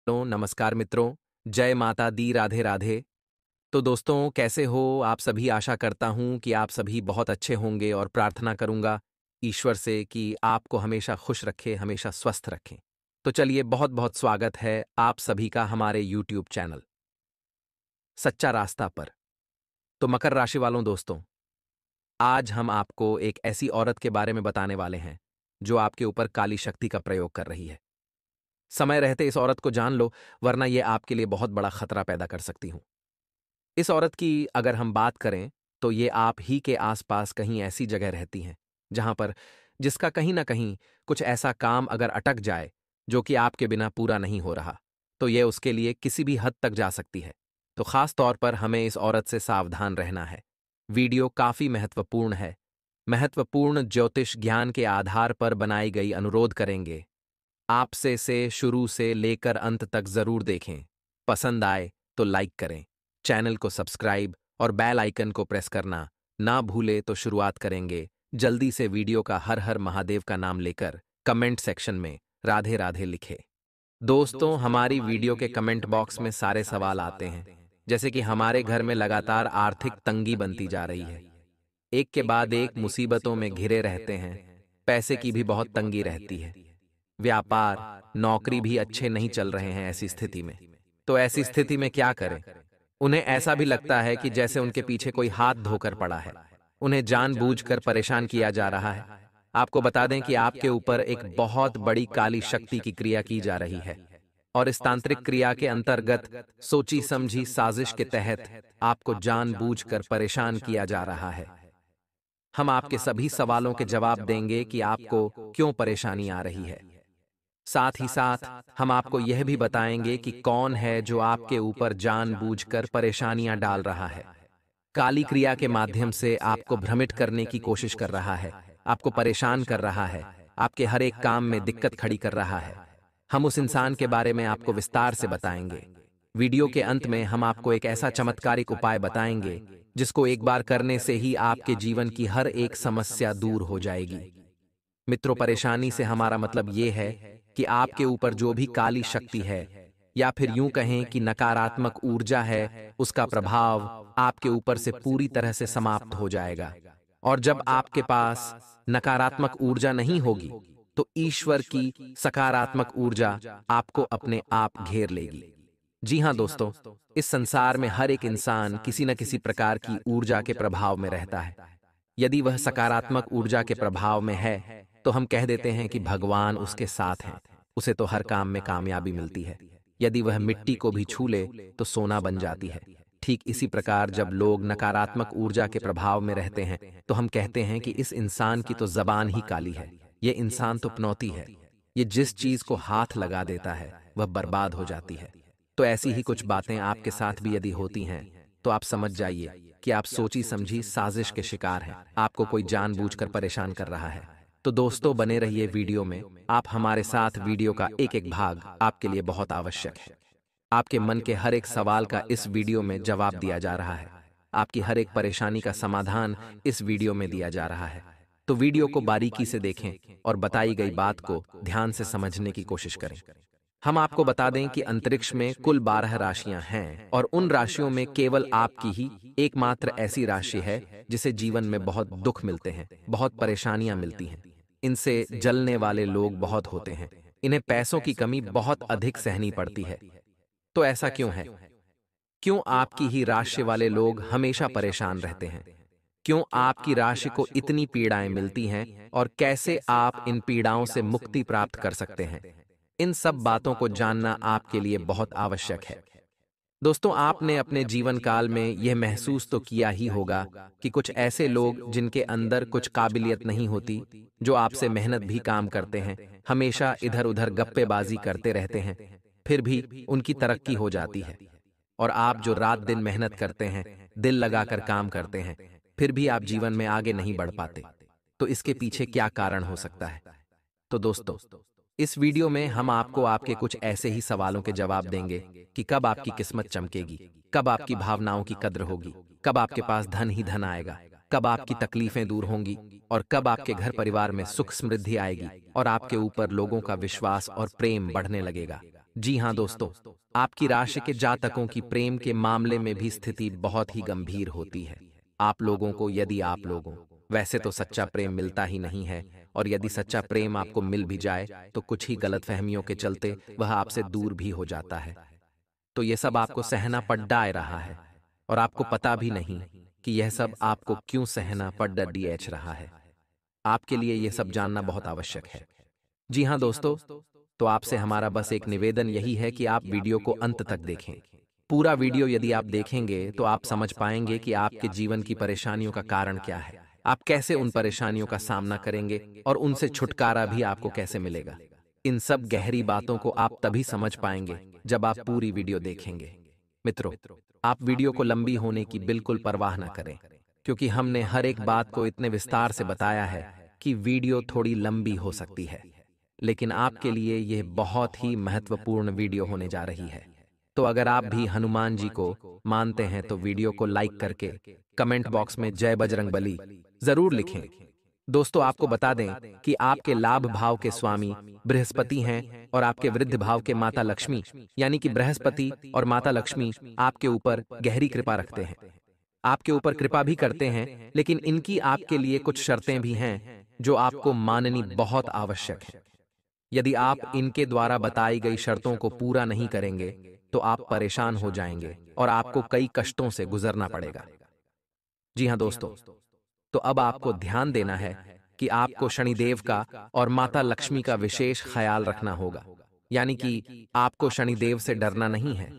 नमस्कार मित्रों, जय माता दी, राधे राधे। तो दोस्तों, कैसे हो आप सभी? आशा करता हूँ कि आप सभी बहुत अच्छे होंगे और प्रार्थना करूँगा ईश्वर से कि आपको हमेशा खुश रखे, हमेशा स्वस्थ रखें। तो चलिए, बहुत बहुत स्वागत है आप सभी का हमारे यूट्यूब चैनल सच्चा रास्ता पर। तो मकर राशि वालों दोस्तों, आज हम आपको एक ऐसी औरत के बारे में बताने वाले हैं जो आपके ऊपर काली शक्ति का प्रयोग कर रही है। समय रहते इस औरत को जान लो, वरना ये आपके लिए बहुत बड़ा खतरा पैदा कर सकती हूं। इस औरत की अगर हम बात करें तो ये आप ही के आसपास कहीं ऐसी जगह रहती हैं जहां पर जिसका कहीं ना कहीं कुछ ऐसा काम अगर अटक जाए जो कि आपके बिना पूरा नहीं हो रहा, तो ये उसके लिए किसी भी हद तक जा सकती है। तो खास तौर पर हमें इस औरत से सावधान रहना है। वीडियो काफी महत्वपूर्ण है। महत्वपूर्ण ज्योतिष ज्ञान के आधार पर बनाई गई अनुरोध करेंगे आपसे से शुरू से लेकर अंत तक जरूर देखें। पसंद आए तो लाइक करें, चैनल को सब्सक्राइब और बेल आइकन को प्रेस करना ना भूले। तो शुरुआत करेंगे जल्दी से वीडियो का। हर हर महादेव का नाम लेकर कमेंट सेक्शन में राधे राधे लिखे। दोस्तों, हमारी वीडियो के कमेंट बॉक्स में सारे सवाल आते हैं, जैसे कि हमारे घर में लगातार आर्थिक तंगी बनती जा रही है, एक के बाद एक मुसीबतों में घिरे रहते हैं, पैसे की भी बहुत तंगी रहती है, व्यापार नौकरी भी अच्छे नहीं चल रहे हैं। ऐसी स्थिति में तो ऐसी स्थिति में क्या करें? उन्हें ऐसा भी लगता है कि जैसे उनके पीछे कोई हाथ धोकर पड़ा है, उन्हें जानबूझकर परेशान किया जा रहा है। आपको बता दें कि आपके ऊपर एक बहुत बड़ी काली शक्ति की क्रिया की जा रही है और इस तांत्रिक क्रिया के अंतर्गत सोची समझी साजिश के तहत आपको जानबूझकर परेशान किया जा रहा है। हम आपके सभी सवालों के जवाब देंगे कि आपको क्यों परेशानी आ रही है। साथ ही साथ हम आपको यह भी बताएंगे कि कौन है जो आपके ऊपर जानबूझकर परेशानियां डाल रहा है। काली क्रिया के माध्यम से आपको भ्रमित करने की कोशिश कर रहा है, आपको परेशान कर रहा है, आपके हर एक काम में दिक्कत खड़ी कर रहा है। हम उस इंसान के बारे में आपको विस्तार से बताएंगे। वीडियो के अंत में हम आपको एक ऐसा चमत्कारिक उपाय बताएंगे जिसको एक बार करने से ही आपके जीवन की हर एक समस्या दूर हो जाएगी। मित्रों, परेशानी से हमारा मतलब ये है कि आपके ऊपर जो भी काली शक्ति है या फिर यूं कहें कि नकारात्मक ऊर्जा है, उसका प्रभाव आपके ऊपर से पूरी तरह से समाप्त हो जाएगा। और जब आपके पास नकारात्मक ऊर्जा नहीं होगी तो ईश्वर की सकारात्मक ऊर्जा आपको अपने आप घेर लेगी। जी हाँ दोस्तों, इस संसार में हर एक इंसान किसी न किसी प्रकार की ऊर्जा के प्रभाव में रहता है। यदि वह सकारात्मक ऊर्जा के प्रभाव में है तो हम कह देते हैं कि भगवान उसके साथ हैं, उसे तो हर काम में कामयाबी मिलती है। यदि वह मिट्टी को भी छू ले तो सोना बन जाती है। ठीक इसी प्रकार जब लोग नकारात्मक ऊर्जा के प्रभाव में रहते हैं तो हम कहते हैं कि इस इंसान की तो जबान ही काली है, ये इंसान तो पनौती है, ये जिस चीज को हाथ लगा देता है वह बर्बाद हो जाती है। तो ऐसी ही कुछ बातें आपके साथ भी यदि होती हैं तो आप समझ जाइए कि आप सोची समझी साजिश के शिकार हैं, आपको कोई जानबूझकर परेशान कर रहा है। तो दोस्तों, बने रहिए वीडियो में। आप हमारे साथ वीडियो का एक एक भाग आपके लिए बहुत आवश्यक है। आपके मन के हर एक सवाल का इस वीडियो में जवाब दिया जा रहा है, आपकी हर एक परेशानी का समाधान इस वीडियो में दिया जा रहा है। तो वीडियो को बारीकी से देखें और बताई गई बात को ध्यान से समझने की कोशिश करें। हम आपको बता दें कि अंतरिक्ष में कुल 12 राशियां हैं और उन राशियों में केवल आपकी ही एकमात्र ऐसी राशि है जिसे जीवन में बहुत दुख मिलते हैं, बहुत परेशानियां मिलती हैं। इनसे जलने वाले लोग बहुत होते हैं, इन्हें पैसों की कमी बहुत अधिक सहनी पड़ती है। तो ऐसा क्यों है? क्यों आपकी ही राशि वाले लोग हमेशा परेशान रहते हैं? क्यों आपकी राशि को इतनी पीड़ाएं मिलती हैं और कैसे आप इन पीड़ाओं से मुक्ति प्राप्त कर सकते हैं? इन सब बातों को जानना आपके लिए बहुत आवश्यक है। दोस्तों, आपने अपने जीवन काल में यह महसूस तो किया ही होगा कि कुछ ऐसे लोग जिनके अंदर कुछ काबिलियत नहीं होती, जो आपसे मेहनत भी काम करते हैं, हमेशा इधर उधर गप्पेबाजी करते रहते हैं, फिर भी उनकी तरक्की हो जाती है। और आप जो रात दिन मेहनत करते हैं, दिल लगाकर काम करते हैं, फिर भी आप जीवन में आगे नहीं बढ़ पाते। तो इसके पीछे क्या कारण हो सकता है? तो दोस्तों, इस वीडियो में हम आपको आपके कुछ ऐसे ही सवालों के जवाब देंगे कि कब आपकी किस्मत चमकेगी, कब आपकी भावनाओं की कद्र होगी, कब आपके पास धन ही धन आएगा, कब आपकी तकलीफें दूर होंगी और कब आपके घर परिवार में सुख समृद्धि आएगी और आपके ऊपर लोगों का विश्वास और प्रेम बढ़ने लगेगा। जी हाँ दोस्तों, आपकी राशि के जातकों की प्रेम के मामले में भी स्थिति बहुत ही गंभीर होती है। आप लोगों को, यदि आप लोगों, वैसे तो सच्चा प्रेम मिलता ही नहीं है, और यदि सच्चा प्रेम आपको मिल भी जाए तो कुछ ही गलतफहमियों के चलते वह आपसे दूर भी हो जाता है। तो ये सब आपको सहना पड़ रहा है, और आपको पता भी नहीं कि यह सब आपको क्यों सहना पड़ रहा है। आपके लिए यह सब जानना बहुत आवश्यक है। जी हाँ दोस्तों, तो आपसे हमारा बस एक निवेदन यही है कि आप वीडियो को अंत तक देखें। पूरा वीडियो यदि आप देखेंगे तो आप समझ पाएंगे कि आपके जीवन की परेशानियों का कारण क्या है, आप कैसे उन परेशानियों का सामना करेंगे और उनसे छुटकारा भी आपको कैसे मिलेगा। इन सब गहरी बातों को आप तभी समझ पाएंगे जब आप पूरी वीडियो देखेंगे। मित्रों, आप वीडियो को लंबी होने की बिल्कुल परवाह न करें, क्योंकि हमने हर एक बात को इतने विस्तार से बताया है कि वीडियो थोड़ी लंबी हो सकती है, लेकिन आपके लिए यह बहुत ही महत्वपूर्ण वीडियो होने जा रही है। तो अगर आप भी हनुमान जी को मानते हैं तो वीडियो को लाइक करके कमेंट बॉक्स में जय बजरंगबली जरूर लिखें। दोस्तों, आपको बता दें कि आपके लाभ भाव के स्वामी बृहस्पति हैं और आपके वृद्ध भाव के माता लक्ष्मी, यानी कि बृहस्पति और माता लक्ष्मी आपके ऊपर गहरी कृपा रखते हैं, आपके ऊपर कृपा भी करते हैं, लेकिन इनकी आपके लिए कुछ शर्तें भी हैं जो आपको माननी बहुत आवश्यक है। यदि आप इनके द्वारा बताई गई शर्तों को पूरा नहीं करेंगे तो आप परेशान हो जाएंगे और आपको कई कष्टों से गुजरना पड़ेगा। जी हाँ दोस्तों, तो अब आपको ध्यान देना है कि आपको शनिदेव का और माता लक्ष्मी का विशेष ख्याल रखना होगा, यानी कि आपको शनिदेव से डरना नहीं है।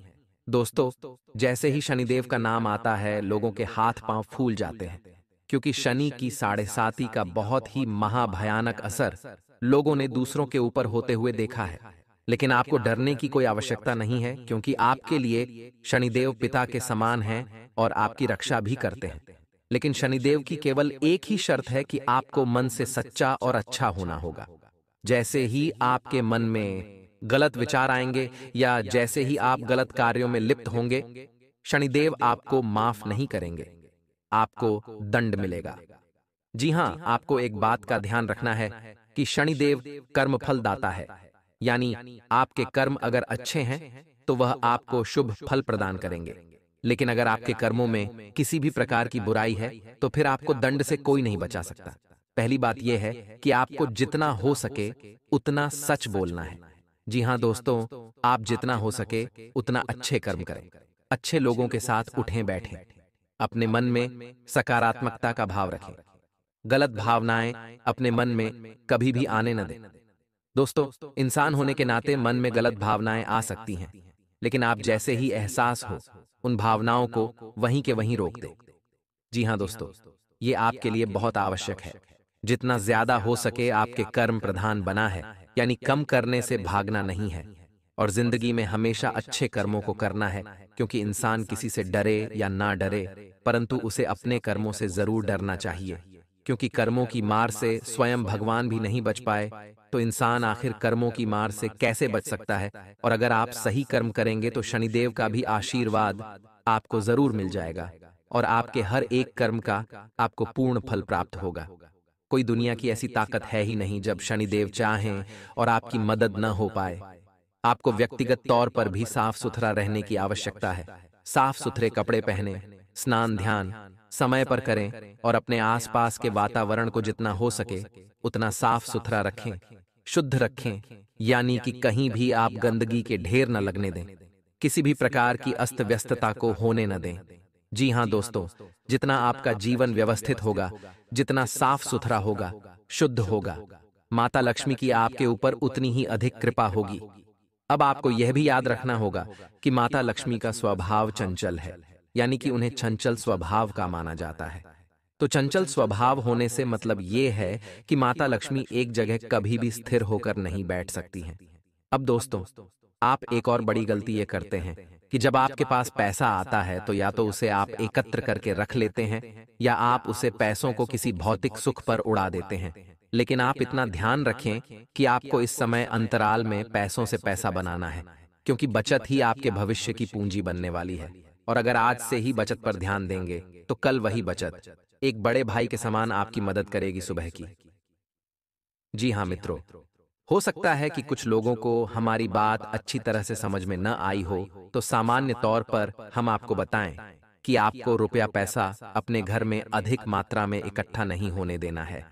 दोस्तों, जैसे ही शनिदेव का नाम आता है लोगों के हाथ पांव फूल जाते हैं, क्योंकि शनि की 7.5 का बहुत ही महाभयानक असर लोगों ने दूसरों के ऊपर होते हुए देखा है। लेकिन आपको डरने की कोई आवश्यकता नहीं है, क्योंकि आपके लिए शनिदेव पिता के समान हैं और आपकी रक्षा भी करते हैं। लेकिन शनिदेव की केवल एक ही शर्त है कि आपको मन से सच्चा और अच्छा होना होगा। जैसे ही आपके मन में गलत विचार आएंगे या जैसे ही आप गलत कार्यों में लिप्त होंगे, शनिदेव आपको माफ नहीं करेंगे, आपको दंड मिलेगा। जी हाँ, आपको एक बात का ध्यान रखना है कि शनिदेव कर्मफल दाता है, यानी आपके कर्म अगर अच्छे हैं तो वह आपको शुभ फल प्रदान करेंगे, लेकिन अगर आपके कर्मों में किसी भी प्रकार की बुराई है तो फिर आपको दंड से कोई नहीं बचा सकता। पहली बात यह है कि आपको जितना हो सके उतना सच बोलना है। जी हाँ दोस्तों, आप जितना हो सके उतना अच्छे कर्म करें, अच्छे लोगों के साथ उठें बैठें, अपने मन में सकारात्मकता का भाव रखें, गलत भावनाएं अपने मन में कभी भी आने न दें। दोस्तों, इंसान होने के नाते मन में गलत भावनाएं आ सकती हैं, लेकिन आप जैसे ही एहसास हो उन भावनाओं को वहीं के वहीं रोक दें। जी हाँ दोस्तों, ये आपके लिए बहुत आवश्यक है। जितना ज्यादा हो सके आपके कर्म प्रधान बना है, यानी कम करने से भागना नहीं है, और जिंदगी में हमेशा अच्छे कर्मों को करना है, क्योंकि इंसान किसी से डरे या ना डरे, परंतु उसे अपने कर्मों से जरूर डरना चाहिए, क्योंकि कर्मों की मार से स्वयं भगवान भी नहीं बच पाए तो इंसान आखिर कर्मों की मार से कैसे बच सकता है। और अगर आप सही कर्म करेंगे तो शनिदेव का भी आशीर्वाद आपको जरूर मिल जाएगा और आपके हर एक कर्म का आपको पूर्ण फल प्राप्त होगा। कोई दुनिया की ऐसी ताकत है ही नहीं जब शनिदेव चाहें और आपकी मदद न हो पाए। आपको व्यक्तिगत तौर पर भी साफ सुथरा रहने की आवश्यकता है। साफ सुथरे कपड़े पहने, स्नान ध्यान समय पर करें और अपने आसपास के वातावरण को जितना हो सके उतना साफ सुथरा रखें, शुद्ध रखें, यानी कि कहीं भी आप गंदगी के ढेर न लगने दें, किसी भी प्रकार की अस्त व्यस्तता को होने न दें। जी हाँ दोस्तों, जितना आपका जीवन व्यवस्थित होगा, जितना साफ सुथरा होगा, शुद्ध होगा, माता लक्ष्मी की आपके ऊपर उतनी ही अधिक कृपा होगी। अब आपको यह भी याद रखना होगा कि माता लक्ष्मी का स्वभाव चंचल है, यानी कि उन्हें चंचल स्वभाव का माना जाता है। तो चंचल स्वभाव होने से मतलब ये है कि माता लक्ष्मी एक जगह कभी भी स्थिर होकर नहीं बैठ सकती हैं। अब दोस्तों, आप एक और बड़ी गलती ये करते हैं कि जब आपके पास पैसा आता है तो या तो उसे आप एकत्र करके रख लेते हैं या आप उसे पैसों को किसी भौतिक सुख पर उड़ा देते हैं। लेकिन आप इतना ध्यान रखें कि आपको इस समय अंतराल में पैसों से पैसा बनाना है, क्योंकि बचत ही आपके भविष्य की पूंजी बनने वाली है। और अगर आज से ही बचत पर ध्यान देंगे तो कल वही बचत एक बड़े भाई के समान आपकी मदद करेगी सुबह की। जी हाँ मित्रों, हो सकता है कि कुछ लोगों को हमारी बात अच्छी तरह से समझ में न आई हो, तो सामान्य तौर पर हम आपको बताएं कि आपको रुपया पैसा अपने घर में अधिक मात्रा में इकट्ठा नहीं होने देना है।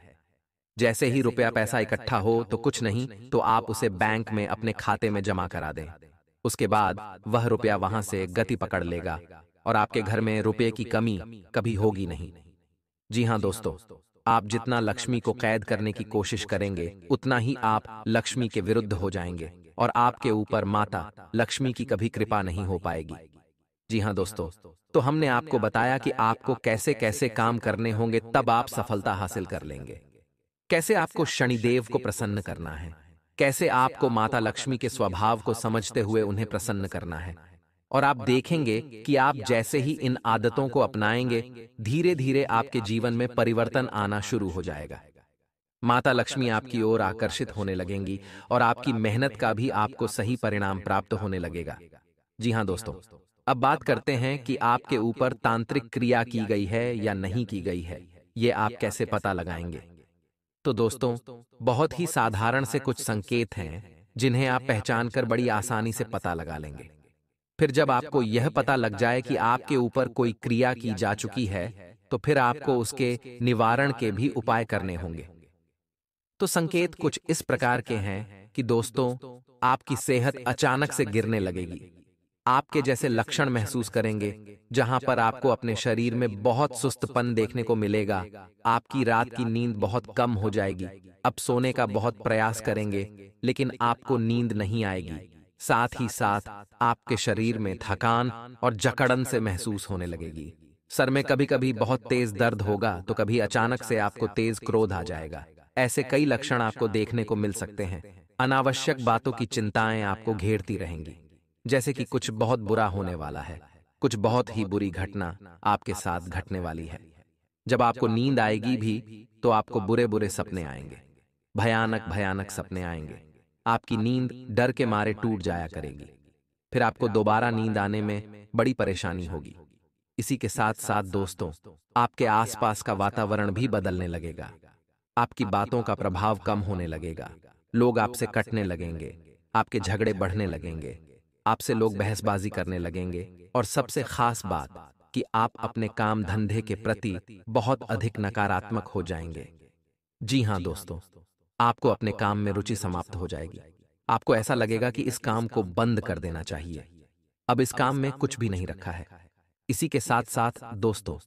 जैसे ही रुपया पैसा इकट्ठा हो तो कुछ नहीं तो आप उसे बैंक में अपने खाते में जमा करा दें। उसके बाद वह रुपया वहां से गति पकड़ लेगा और आपके घर में रुपये की कमी कभी होगी नहीं। जी हाँ दोस्तों, आप जितना लक्ष्मी को कैद करने की कोशिश करेंगे, उतना ही आप लक्ष्मी के विरुद्ध हो जाएंगे और आपके ऊपर माता लक्ष्मी की कभी कृपा नहीं हो पाएगी। जी हाँ दोस्तों, तो हमने आपको बताया कि आपको कैसे कैसे काम करने होंगे, तब आप सफलता हासिल कर लेंगे। कैसे आपको शनिदेव को प्रसन्न करना है, कैसे आपको माता लक्ष्मी के स्वभाव को समझते हुए उन्हें प्रसन्न करना है। और आप देखेंगे कि आप जैसे ही इन आदतों को अपनाएंगे, धीरे धीरे आपके जीवन में परिवर्तन आना शुरू हो जाएगा। माता लक्ष्मी आपकी ओर आकर्षित होने लगेंगी और आपकी मेहनत का भी आपको सही परिणाम प्राप्त होने लगेगा। जी हाँ दोस्तों, अब बात करते हैं कि आपके ऊपर तांत्रिक क्रिया की गई है या नहीं की गई है, ये आप कैसे पता लगाएंगे। तो दोस्तों, बहुत ही साधारण से कुछ संकेत हैं जिन्हें आप पहचान कर बड़ी आसानी से पता लगा लेंगे। फिर जब आपको यह पता लग जाए कि आपके ऊपर कोई क्रिया की जा चुकी है, तो फिर आपको उसके निवारण के भी उपाय करने होंगे। तो संकेत कुछ इस प्रकार के हैं कि दोस्तों, आपकी सेहत अचानक से गिरने लगेगी। आपके जैसे लक्षण महसूस करेंगे, जहां पर आपको अपने शरीर में बहुत सुस्तपन देखने को मिलेगा। आपकी रात की नींद बहुत कम हो जाएगी। अब सोने का बहुत प्रयास करेंगे, लेकिन आपको नींद नहीं आएगी। साथ ही साथ आपके शरीर में थकान और जकड़न से महसूस होने लगेगी। सर में कभी कभी बहुत तेज दर्द होगा, तो कभी अचानक से आपको तेज क्रोध आ जाएगा। ऐसे कई लक्षण आपको देखने को मिल सकते हैं। अनावश्यक बातों की चिंताएं आपको घेरती रहेंगी, जैसे कि कुछ बहुत बुरा होने वाला है, कुछ बहुत ही बुरी घटना आपके साथ घटने वाली है। जब आपको नींद आएगी भी, तो आपको बुरे बुरे सपने आएंगे, भयानक भयानक सपने आएंगे। आपकी नींद डर के मारे टूट जाया करेगी। फिर आपको दोबारा नींद आने में बड़ी परेशानी होगी। इसी के साथ साथ दोस्तों, आपके आसपास का वातावरण भी बदलने लगेगा। आपकी बातों का प्रभाव कम होने लगेगा। लोग आपसे कटने लगेंगे, आपके झगड़े बढ़ने लगेंगे, आपसे लोग बहसबाजी करने लगेंगे, और सबसे खास बात कि आप अपने काम धंधे के प्रति बहुत अधिक नकारात्मक हो जाएंगे। जी हाँ दोस्तों, आपको अपने काम में रुचि समाप्त हो जाएगी। आपको ऐसा लगेगा कि इस काम को बंद कर देना चाहिए, अब इस काम में कुछ भी नहीं रखा है। इसी के साथ साथ दोस्तों,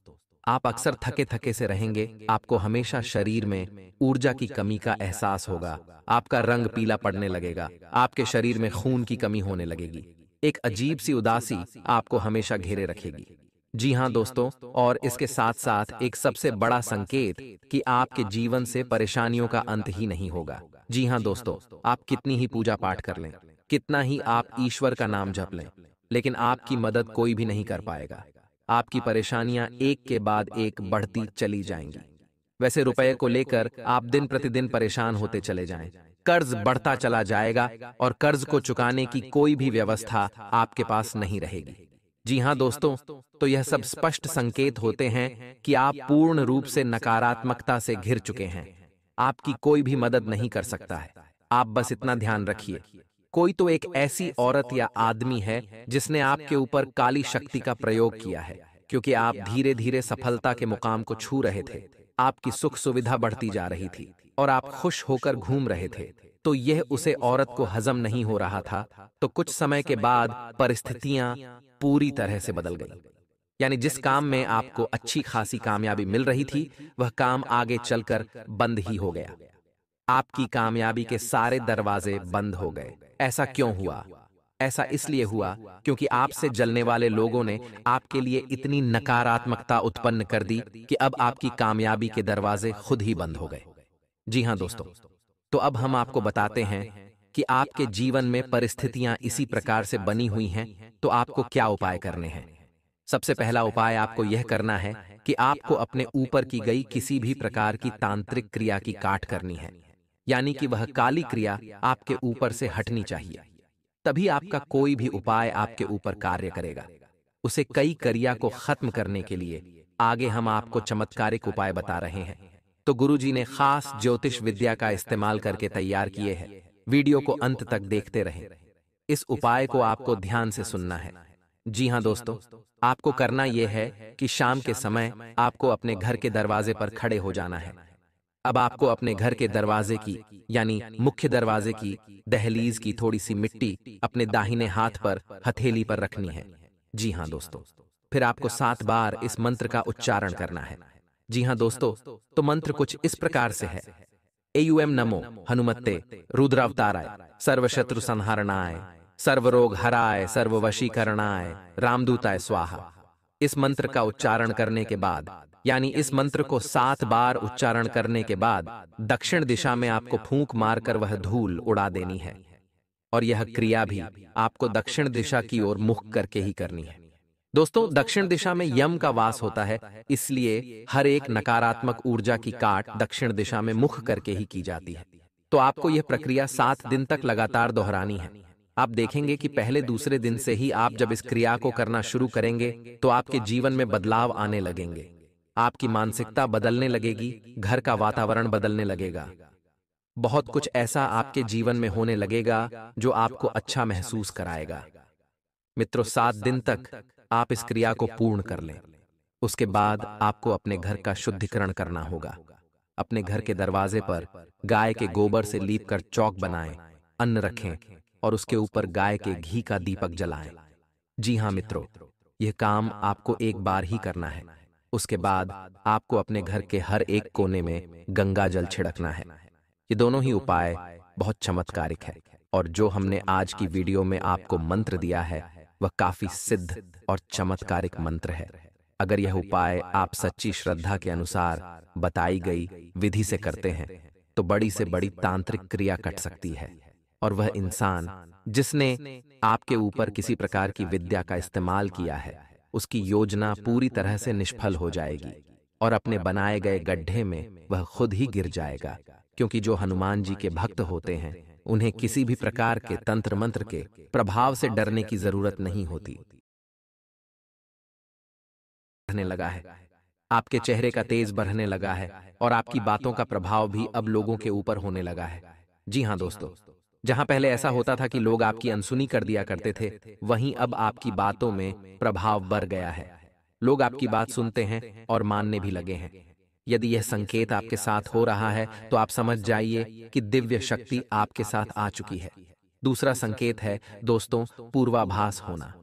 आप अक्सर थके थके से रहेंगे। आपको हमेशा शरीर में ऊर्जा की कमी का एहसास होगा। आपका रंग पीला पड़ने लगेगा, आपके शरीर में खून की कमी होने लगेगी। एक अजीब सी उदासी आपको हमेशा घेरे रखेगी। जी हाँ दोस्तों, और इसके साथ साथ एक सबसे बड़ा संकेत कि आपके जीवन से परेशानियों का अंत ही नहीं होगा। जी हाँ दोस्तों, आप कितनी ही पूजा पाठ कर लें, कितना ही आप ईश्वर का नाम जप लें, लेकिन आपकी मदद कोई भी नहीं कर पाएगा। आपकी परेशानियां एक के बाद एक बढ़ती चली जाएंगी। वैसे रुपए को लेकर आप दिन प्रतिदिन परेशान होते चले जाएं, कर्ज बढ़ता चला जाएगा और कर्ज को चुकाने की कोई भी व्यवस्था आपके पास नहीं रहेगी। जी हाँ दोस्तों, तो यह सब स्पष्ट संकेत होते हैं कि आप पूर्ण रूप से नकारात्मकता से घिर चुके हैं। आपकी कोई भी मदद नहीं कर सकता है। आप बस इतना ध्यान रखिए, कोई तो एक ऐसी औरत या आदमी है जिसने आपके ऊपर काली शक्ति का प्रयोग किया है, क्योंकि आप धीरे धीरे सफलता के मुकाम को छू रहे थे। आपकी सुख सुविधा बढ़ती जा रही थी और आप खुश होकर घूम रहे थे। तो यह उसे औरत को हजम नहीं हो रहा था। तो कुछ समय के बाद परिस्थितियां पूरी तरह से बदल गई। यानी जिस काम में आपको अच्छी खासी कामयाबी मिल रही थी, वह काम आगे चलकर बंद ही हो गया। आपकी कामयाबी के सारे दरवाजे बंद हो गए। ऐसा क्यों हुआ? ऐसा इसलिए हुआ क्योंकि आपसे जलने वाले लोगों ने आपके लिए इतनी नकारात्मकता उत्पन्न कर दी कि अब आपकी कामयाबी के दरवाजे खुद ही बंद हो गए। जी हाँ दोस्तों, तो अब हम आपको बताते हैं कि आपके जीवन में परिस्थितियां इसी प्रकार से बनी हुई हैं, तो आपको क्या उपाय करने हैं। सबसे पहला उपाय आपको यह करना है कि आपको अपने ऊपर की गई किसी भी प्रकार की तांत्रिक क्रिया की काट करनी है, यानी कि वह काली क्रिया आपके ऊपर से हटनी चाहिए। तभी आपका कोई भी उपाय आपके ऊपर कार्य करेगा। उसे कई क्रिया को खत्म करने के लिए आगे हम आपको चमत्कारिक उपाय बता रहे हैं। तो गुरुजी ने खास ज्योतिष विद्या का इस्तेमाल करके तैयार किए हैं। वीडियो को अंत तक देखते रहें। इस उपाय को आपको ध्यान से सुनना है। जी हाँ दोस्तों, आपको करना यह है कि शाम के समय आपको अपने घर के दरवाजे पर खड़े हो जाना है। अब आपको अपने घर के दरवाजे की यानी मुख्य दरवाजे की दहलीज की थोड़ी सी मिट्टी अपने दाहिने हाथ पर हथेली पर रखनी है। जी हाँ दोस्तों, फिर आपको 7 बार इस मंत्र का उच्चारण करना है। जी हाँ दोस्तों, तो मंत्र कुछ इस प्रकार से है। एयुएम नमो हनुमत्ते रुद्रावताराय सर्वशत्रु संहारणाय सर्वरोग हराय सर्ववशीकरणाय रामदूताय स्वाहा। इस मंत्र का उच्चारण करने के बाद यानी इस मंत्र को 7 बार उच्चारण करने के बाद दक्षिण दिशा में आपको फूंक मारकर वह धूल उड़ा देनी है। और यह क्रिया भी आपको दक्षिण दिशा की ओर मुख करके ही करनी है। दोस्तों, दक्षिण दिशा में यम का वास होता है, इसलिए हर एक नकारात्मक ऊर्जा की काट दक्षिण दिशा में मुख करके ही की जाती है। तो आपको यह प्रक्रिया 7 दिन तक लगातार दोहरानी है। आप देखेंगे कि पहले दूसरे दिन से ही आप जब इस क्रिया को करना शुरू करेंगे तो आपके जीवन में बदलाव आने लगेंगे। आपकी मानसिकता बदलने लगेगी, घर का वातावरण बदलने लगेगा। बहुत कुछ ऐसा आपके जीवन में होने लगेगा जो आपको अच्छा महसूस कराएगा। मित्रों, 7 दिन तक आप इस क्रिया को पूर्ण कर लें। उसके बाद आपको अपने घर का शुद्धिकरण करना होगा। अपने घर के दरवाजे पर गाय के गोबर से लीपकर चौक बनाएं, अन्न रखें और उसके ऊपर गाय के घी का दीपक जलाएं। जी हाँ मित्रों, यह काम आपको एक बार ही करना है। उसके बाद आपको अपने घर के हर एक कोने में गंगा जल छिड़कना है। ये दोनों ही उपाय बहुत चमत्कारिक है और जो हमने आज की वीडियो में आपको मंत्र दिया है वह काफी सिद्ध और चमत्कारिक मंत्र है। अगर यह उपाय आप सच्ची श्रद्धा के अनुसार बताई गई विधि से करते हैं तो बड़ी से बड़ी तांत्रिक क्रिया कट सकती है और वह इंसान जिसने आपके ऊपर किसी प्रकार की विद्या का इस्तेमाल किया है उसकी योजना पूरी तरह से निष्फल हो जाएगी और अपने बनाए गए गड्ढे में वह खुद ही गिर जाएगा, क्योंकि जो हनुमान जी के भक्त होते हैं उन्हें किसी भी प्रकार के तंत्र मंत्र के प्रभाव से डरने की जरूरत नहीं होती। बढ़ने लगा है, आपके चेहरे का तेज बढ़ने लगा है और आपकी बातों का प्रभाव भी अब लोगों के ऊपर होने लगा है। जी हाँ दोस्तों, जहां पहले ऐसा होता था कि लोग आपकी अनसुनी कर दिया करते थे, वहीं अब आपकी बातों में प्रभाव बढ़ गया है। लोग आपकी बात सुनते हैं और मानने भी लगे हैं। यदि यह संकेत आपके साथ हो रहा है तो आप समझ जाइए कि दिव्य शक्ति आपके साथ आ चुकी है। दूसरा संकेत है दोस्तों, पूर्वाभास होना।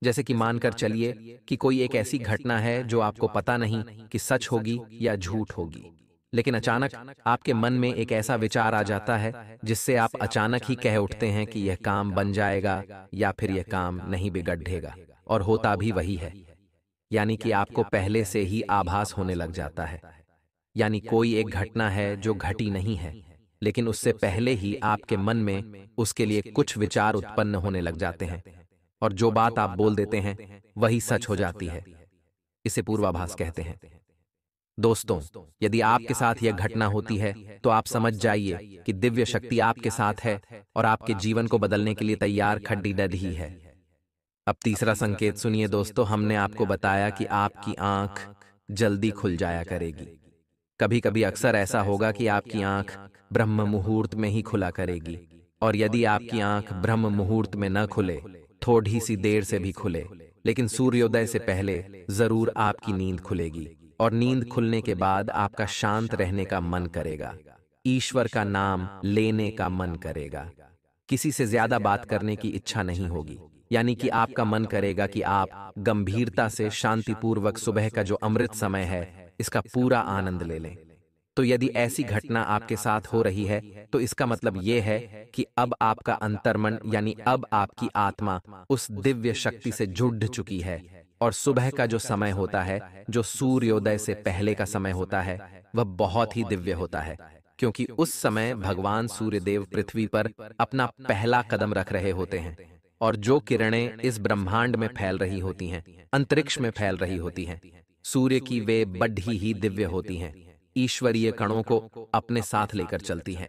जैसे कि मानकर चलिए कि कोई एक ऐसी घटना है जो आपको पता नहीं कि सच होगी या झूठ होगी, लेकिन अचानक आपके मन में एक ऐसा विचार आ जाता है जिससे आप अचानक ही कह उठते हैं कि यह काम बन जाएगा या फिर यह काम नहीं बिगड़ेगा, और होता भी वही है। यानी कि आपको पहले से ही आभास होने लग जाता है। यानी कोई एक घटना है जो घटी नहीं है, लेकिन उससे पहले ही आपके मन में उसके लिए कुछ विचार उत्पन्न होने लग जाते हैं और जो बात आप बोल देते हैं वही सच हो जाती है। इसे पूर्वाभास कहते हैं। दोस्तों, यदि आपके साथ यह घटना होती है तो आप समझ जाइए कि दिव्य शक्ति आपके साथ है और आपके जीवन को बदलने के लिए तैयार खड्डी ही है। अब तीसरा संकेत सुनिए दोस्तों, हमने आपको बताया कि आपकी आंख जल्दी खुल जाया करेगी। कभी कभी अक्सर ऐसा होगा कि आपकी आंख ब्रह्म मुहूर्त में ही खुला करेगी, और यदि आपकी आंख ब्रह्म मुहूर्त में न खुले, थोड़ी सी देर से भी खुले, लेकिन सूर्योदय से पहले जरूर आपकी नींद खुलेगी और नींद खुलने के बाद आपका शांत रहने का मन करेगा, ईश्वर का नाम लेने का मन करेगा, किसी से ज्यादा बात करने की इच्छा नहीं होगी। यानी कि आपका मन करेगा कि आप गंभीरता से शांतिपूर्वक सुबह का जो अमृत समय है इसका पूरा आनंद ले लें। तो यदि ऐसी घटना आपके साथ हो रही है तो इसका मतलब यह है कि अब आपका अंतर्मन यानी अब आपकी आत्मा उस दिव्य शक्ति से जुड़ चुकी है, और सुबह का जो समय होता है, जो सूर्योदय से पहले का समय होता है, वह बहुत ही दिव्य होता है, क्योंकि उस समय भगवान सूर्यदेव पृथ्वी पर अपना पहला कदम रख रहे होते हैं और जो किरणें इस ब्रह्मांड में फैल रही होती हैं, अंतरिक्ष में फैल रही होती हैं, सूर्य की वे बढ़ी ही दिव्य होती हैं, ईश्वरीय कणों को अपने साथ लेकर चलती हैं।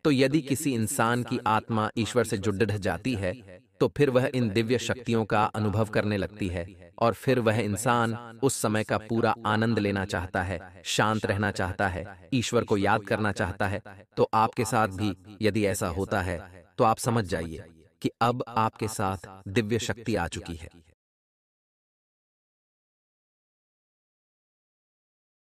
तो यदि किसी इंसान की आत्मा ईश्वर से जुड़ जाती है तो फिर वह इन दिव्य शक्तियों का अनुभव करने लगती है और फिर वह इंसान उस समय का पूरा आनंद लेना चाहता है, शांत रहना चाहता है, ईश्वर को याद करना चाहता है। तो आपके साथ भी यदि ऐसा होता है तो आप समझ जाइए कि अब आपके साथ दिव्य शक्ति आ चुकी है।